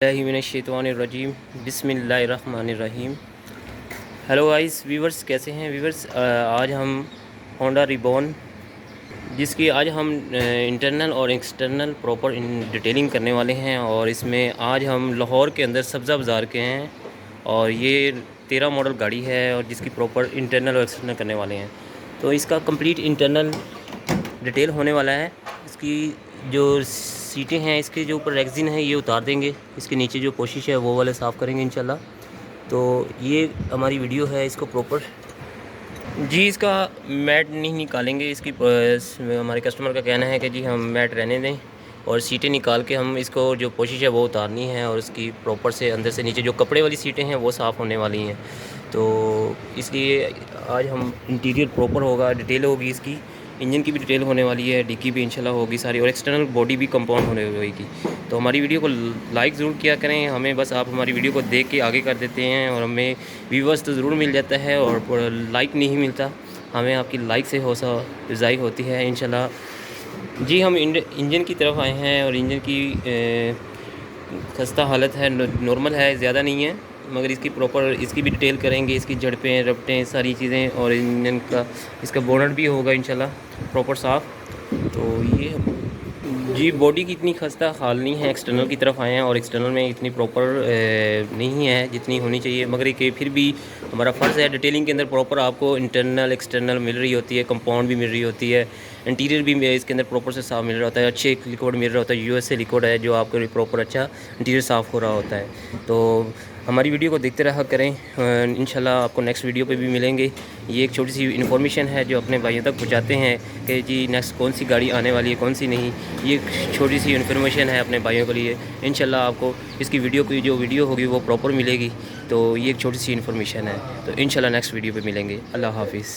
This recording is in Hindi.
बिस्मिल्लाहिर्रहमानिर्रहीम बिस्मिल्लाहिर्रहमानिर्रहीम। हेलो गाइस व्यूवर्स, कैसे हैं व्यूवर्स। आज हम होंडा रिबॉन, जिसकी आज हम इंटरनल और एक्सटर्नल प्रॉपर डिटेलिंग करने वाले हैं। और इसमें आज हम लाहौर के अंदर सब्ज़ा बाज़ार के हैं और ये 13 मॉडल गाड़ी है और जिसकी प्रॉपर इंटरनल और एक्सटर्नल करने वाले हैं। तो इसका कंप्लीट इंटरनल डिटेल होने वाला है। इसकी जो सीटें हैं, इसके जो ऊपर रेक्सिन है ये उतार देंगे, इसके नीचे जो पोशिश है वो वाले साफ़ करेंगे इंशाल्लाह। तो ये हमारी वीडियो है, इसको प्रॉपर जी इसका मैट नहीं निकालेंगे। इसकी हमारे कस्टमर का कहना है कि जी हम मैट रहने दें और सीटें निकाल के हम इसको जो पोशिश है वो उतारनी है और इसकी प्रॉपर से अंदर से नीचे जो कपड़े वाली सीटें हैं वो साफ़ होने वाली हैं। तो इसलिए आज हम इंटीरियर प्रॉपर होगा, डिटेल होगी इसकी, इंजन की भी डिटेल होने वाली है, डिक्की भी इंशाल्लाह होगी सारी, और एक्सटर्नल बॉडी भी कंपाउंड होने होगी। तो हमारी वीडियो को लाइक ज़रूर किया करें। हमें बस आप हमारी वीडियो को देख के आगे कर देते हैं और हमें व्यूवर्स तो ज़रूर मिल जाता है और लाइक नहीं मिलता। हमें आपकी लाइक से हौसला अफ़ज़ाई होती है इंशाल्लाह। जी हम इंजन की तरफ आए हैं और इंजन की खस्ता हालत है, नॉर्मल है, ज़्यादा नहीं है, मगर इसकी प्रॉपर इसकी भी डिटेल करेंगे, इसकी झड़पें रपटें सारी चीज़ें, और इंजन का इसका बोनट भी होगा इंशाल्लाह प्रॉपर साफ़। तो ये जी बॉडी की इतनी खस्ता हाल नहीं है, एक्सटर्नल की तरफ आए हैं और एक्सटर्नल में इतनी प्रॉपर नहीं है जितनी होनी चाहिए, मगर ये फिर भी हमारा फ़र्ज़ है। डिटेलिंग के अंदर प्रॉपर आपको इंटरनल एक्सटर्नल मिल रही होती है, कंपाउंड भी मिल रही होती है, इंटीरियर भी इसके अंदर प्रॉपर से साफ़ मिल रहा होता है, अच्छे लिक्विड मिल रहा होता है, यूएसए लिक्विड है जो आपको प्रॉपर अच्छा इंटीरियर साफ़ हो रहा होता है। तो हमारी वीडियो को देखते रहा करें, इंशाल्लाह आपको नेक्स्ट वीडियो पे भी मिलेंगे। ये एक छोटी सी इन्फॉर्मेशन है जो अपने भाइयों तक पहुंचाते हैं कि जी नेक्स्ट कौन सी गाड़ी आने वाली है, कौन सी नहीं। ये एक छोटी सी इन्फॉर्मेशन है अपने भाइयों के लिए। इंशाल्लाह आपको इसकी वीडियो की जो वीडियो होगी वो प्रॉपर मिलेगी। तो ये एक छोटी सी इन्फॉर्मेशन है। तो इंशाल्लाह नेक्स्ट वीडियो पे मिलेंगे। अल्लाह हाफ़िज़।